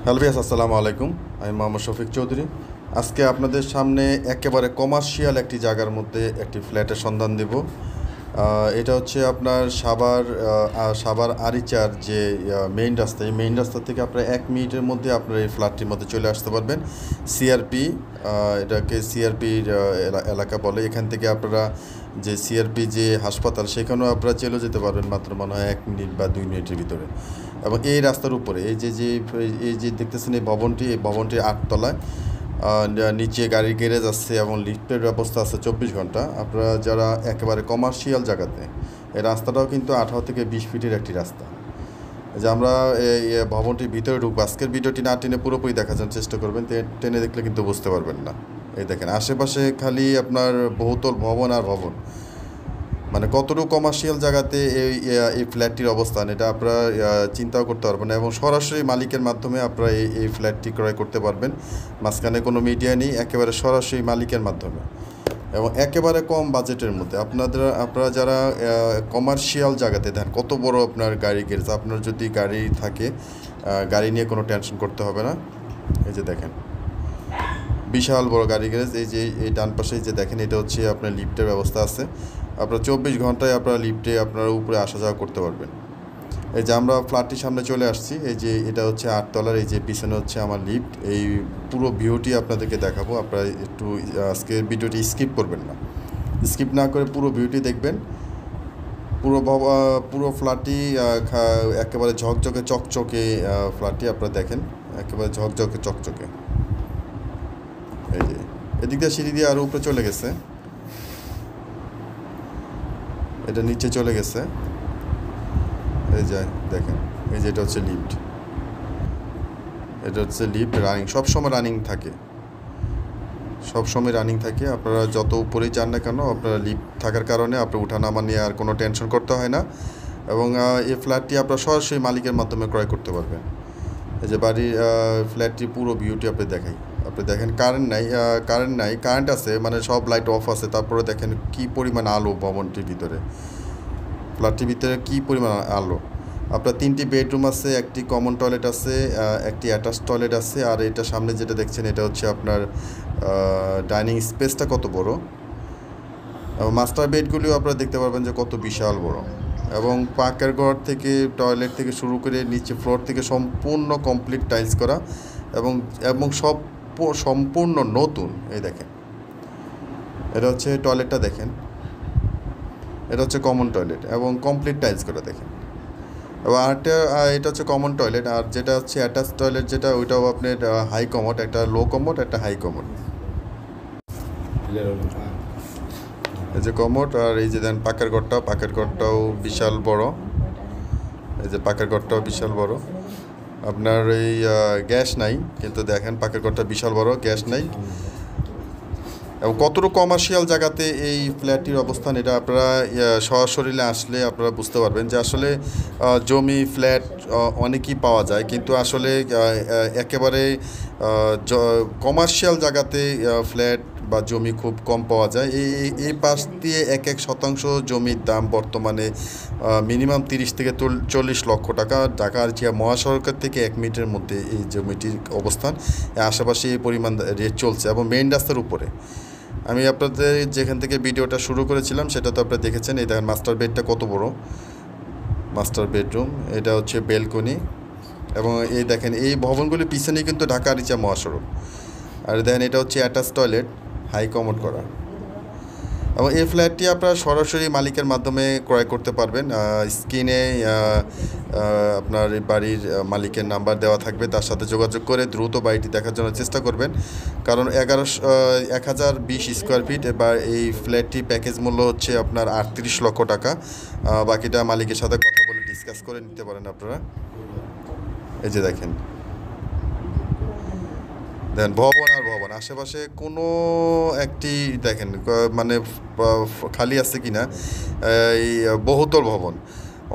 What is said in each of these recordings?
Hello viewers, আসসালামু আলাইকুম। আমি মোহাম্মদ শফিক চৌধুরী। আজকে আপনাদের সামনে একেবারে কমার্শিয়াল একটি জায়গার মধ্যে একটি ফ্ল্যাটের সন্ধান দেব। এটা হচ্ছে আপনার সাভার আরিচার যে মেইন রাস্তা, এই মেইন রাস্তা থেকে আপনার 1 মিনিটের মধ্যে আপনার এই ফ্ল্যাটটির মধ্যে চলে আসতে পারবেন। সিআরপি, এটাকে সিআরপির এলাকা বলে। এখান থেকে আপনারা যে সিআরপি যে হাসপাতাল, সেখানেও আপনারা চলে যেতে পারবেন মাত্র মনে হয় 1 মিনিট বা 2 মিনিটের ভিতরে। এবং এই রাস্তার উপরে এই যে দেখতেছেন এই ভবনটির 8 তলায় নিচে গাড়ির গ্যারেজ আছে এবং লিফটের ব্যবস্থা আছে 24 ঘন্টা। আপনারা যারা একেবারে কমার্শিয়াল জায়গাতে, এই রাস্তাটাও কিন্তু 18 থেকে 20 ফিটের একটি রাস্তা। যে আমরা এই ভবনটির ভিতরে ঢুকবো। আজকের ভিডিওটি না টেনে পুরোপুরি দেখার জন্য চেষ্টা করবেন, টেনে দেখলে কিন্তু বুঝতে পারবেন না। এই দেখেন আশেপাশে খালি আপনার বহুতল ভবন আর ভবন, মানে কতটুকু কমার্শিয়াল জায়গাতে এই ফ্ল্যাটটির অবস্থান, এটা আপনারা চিন্তাও করতে পারবেন না। এবং সরাসরি মালিকের মাধ্যমে আপনারা এই ফ্ল্যাটটি ক্রয় করতে পারবেন। মাঝখানে কোনো মিডিয়া নেই, একেবারে সরাসরি মালিকের মাধ্যমে এবং একেবারে কম বাজেটের মধ্যে। আপনারা যারা কমার্শিয়াল জায়গাতে দেন, কত বড় আপনার গাড়ি গ্যারেজ, আপনার যদি গাড়ি থাকে গাড়ি নিয়ে কোনো টেনশন করতে হবে না। এই যে দেখেন বিশাল বড় গাড়ি গ্যারেজ। এই ডান পাশে যে দেখেন, এটা হচ্ছে আপনার লিফটের ব্যবস্থা আছে। আপনার 24 ঘন্টায় আপনারা লিফটে আপনারা উপরে আসা যাওয়া করতে পারবেন। এই যে আমরা ফ্ল্যাটটির সামনে চলে আসছি। এই যে এটা হচ্ছে 8 তলার, এই যে পিছনে হচ্ছে আমার লিফট। এই পুরো ভিউটি আপনাদেরকে দেখাবো। আপনারা একটু আজকের ভিডিওটি স্কিপ করবেন না, স্কিপ না করে পুরো ভিউটি দেখবেন। পুরো ফ্ল্যাটটি একেবারে ঝকঝকে চকচকে ফ্ল্যাটটি আপনারা দেখেন, একেবারে ঝকঝকে চকচকে। এই যে এদিক দিয়ে সিঁড়ি দিয়ে আরও উপরে চলে গেছে, এটা নিচে চলে গেছে। এই যে দেখেন, এই যে এটা হচ্ছে লিফট, এটা হচ্ছে লিফট রানিং, সবসময় রানিং থাকে, সবসময় রানিং থাকে। আপনারা যত উপরেই যান না কেন, আপনারা লিফট থাকার কারণে আপনার ওঠানামা নিয়ে আর কোনো টেনশন করতে হয় না। এবং এই ফ্ল্যাটটি আপনারা সরাসরি মালিকের মাধ্যমে ক্রয় করতে পারবেন। এই যে বাড়ির ফ্ল্যাটটির পুরো ভিউটি আপনি দেখেন। কারেন্ট আছে, মানে সব লাইট অফ আছে। তারপরে দেখেন কি পরিমাণ আলো ভবনটির ভিতরে, ফ্ল্যাটটির ভিতরে কি পরিমাণ আলো। আপনার 3টি বেডরুম আছে, একটি কমন টয়লেট আছে, একটি অ্যাটাচ টয়লেট আছে। আর এটা সামনে যেটা দেখছেন, এটা হচ্ছে আপনার ডাইনিং স্পেসটা কত বড়। মাস্টার বেডগুলিও আপনারা দেখতে পারবেন যে কত বিশাল বড়। এবং পাকের ঘর থেকে টয়লেট থেকে শুরু করে নিচে ফ্লোর থেকে সম্পূর্ণ কমপ্লিট টাইলস করা এবং সম্পূর্ণ নতুন। এই দেখেন, এটা হচ্ছে টয়লেটটা দেখেন, এটা হচ্ছে কমন টয়লেট এবং কমপ্লিট টাইলস করা দেখেন। এবং এটা হচ্ছে কমন টয়লেট। আর যেটা হচ্ছে অ্যাটাচ টয়লেট, যেটা ওইটাও আপনার হাই কমোড, একটা লো কমোড, একটা হাই কমোড। এই যে কমোড। আর এই যে দেন পাকের ঘরটাও বিশাল বড়। এই যে পাকের ঘরটাও বিশাল বড়। আপনার এই গ্যাস নাই, কিন্তু দেখেন পাকের ঘরটা বিশাল বড়, গ্যাস নাই। এবং কতটুকু কমার্শিয়াল জায়গাতে এই ফ্ল্যাটটির অবস্থান, এটা আপনারা সরাসরি আসলে আপনারা বুঝতে পারবেন যে আসলে জমি ফ্ল্যাট অনেকই পাওয়া যায়, কিন্তু আসলে একেবারে কমার্শিয়াল জায়গাতে ফ্ল্যাট বা জমি খুব কম পাওয়া যায়। এই পাশ দিয়ে 1-1 শতাংশ জমির দাম বর্তমানে মিনিমাম 30 থেকে 40 লক্ষ টাকা। ঢাকার জিয়া মহাসড়কের থেকে 1 মিনিটের মধ্যে এই জমিটির অবস্থান। আশেপাশে এই পরিমাণ রেট চলছে এবং মেইন রাস্তার উপরে। আমি আপনাদের যেখান থেকে ভিডিওটা শুরু করেছিলাম সেটা তো আপনারা দেখেছেন। এই দেখেন মাস্টার বেডটা কত বড়, মাস্টার বেডরুম, এটা হচ্ছে বেলকনি। এবং এই দেখেন এই ভবনগুলির পিছনেই কিন্তু ঢাকা আরিচা মহাসড়ক। আর দেখেন এটা হচ্ছে অ্যাটাচ টয়লেট, হাই কমোড করা। এবং এই ফ্ল্যাটটি আপনারা সরাসরি মালিকের মাধ্যমে ক্রয় করতে পারবেন। স্ক্রিনে আপনার বাড়ির মালিকের নাম্বার দেওয়া থাকবে, তার সাথে যোগাযোগ করে দ্রুত বাড়িটি দেখার জন্য চেষ্টা করবেন। কারণ 1020 স্কোয়ার ফিট এবার এই ফ্ল্যাটটি প্যাকেজ মূল্য হচ্ছে আপনার 38 লক্ষ টাকা। বাকিটা মালিকের সাথে কথা বলে ডিসকাস করে নিতে পারেন আপনারা। এই যে দেখেন ভবন আর ভবন, আশেপাশে কোনো একটি দেখেন মানে খালি আছে কিনা। এই বহুতল ভবন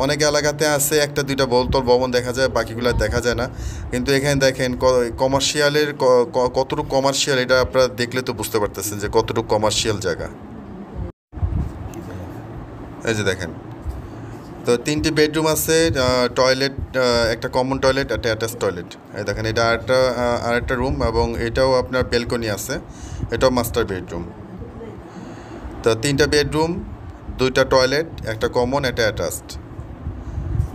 অনেক এলাকাতে আছে, 1-2টা বহুতল ভবন দেখা যায়, বাকিগুলো দেখা যায় না। কিন্তু এখানে দেখেন কমার্শিয়ালের কতটুকু কমার্শিয়াল, এটা আপনারা দেখলে তো বুঝতে পারতেছেন যে কতটুকু কমার্শিয়াল জায়গা। এই যে দেখেন তো 3টি বেডরুম আছে, টয়লেট, একটা কমন টয়লেট, একটা অ্যাটাচ টয়লেট। এই দেখেন এটা আরেকটা রুম, এবং এটাও আপনার বেলকনি আছে, এটাও মাস্টার বেডরুম। তো 3টা বেডরুম, 2টা টয়লেট, একটা কমন, একটা অ্যাটাচড।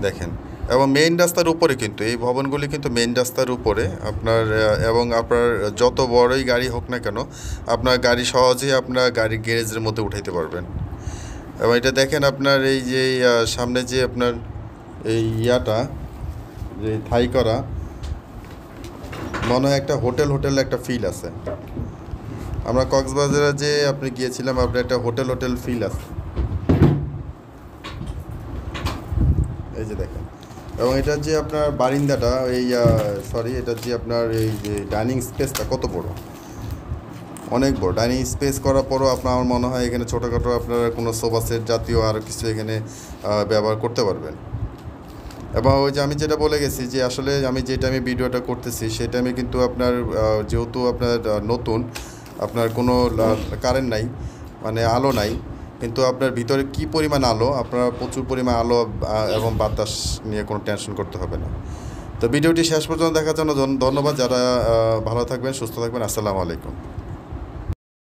দেখেন, এবং মেইন রাস্তার উপরে, কিন্তু এই ভবনগুলি কিন্তু মেইন রাস্তার উপরে আপনার, এবং আপনার যত বড়ই গাড়ি হোক না কেন, আপনার গাড়ি সহজেই আপনার গাড়ির গ্যারেজের মধ্যে উঠাইতে পারবেন। এবং এটা দেখেন আপনার এই যে সামনে যে আপনার এই যে থাই করা, মনে হয় একটা হোটেল একটা ফিল আছে। আমরা কক্সবাজারে যে আপনি গিয়েছিলাম, আপনার একটা হোটেল ফিল আছে। এই যে দেখেন, এবং এটার যে আপনার বারিন্দাটা, এটার যে আপনার এই যে ডাইনিং স্পেসটা কত বড়, অনেক বড় ডাইনিং স্পেস করার পরও আপনার, আমার মনে হয় এখানে ছোটোখাটো আপনারা কোনো সোফা সেট জাতীয় আরও কিছু এখানে ব্যবহার করতে পারবেন। এবং ওই যে আমি যেটা বলে গেছি যে আসলে আমি যে টাইমে ভিডিওটা করতেছি সেই টাইমে কিন্তু আপনার যেহেতু আপনার নতুন, আপনার কোনো কারেন্ট নাই, মানে আলো নাই, কিন্তু আপনার ভিতরে কি পরিমাণ আলো, আপনার প্রচুর পরিমাণ আলো এবং বাতাস নিয়ে কোনো টেনশন করতে হবে না। তো ভিডিওটি শেষ পর্যন্ত দেখার জন্য ধন্যবাদ। যারা ভালো থাকবেন, সুস্থ থাকবেন, আসসালামু আলাইকুম।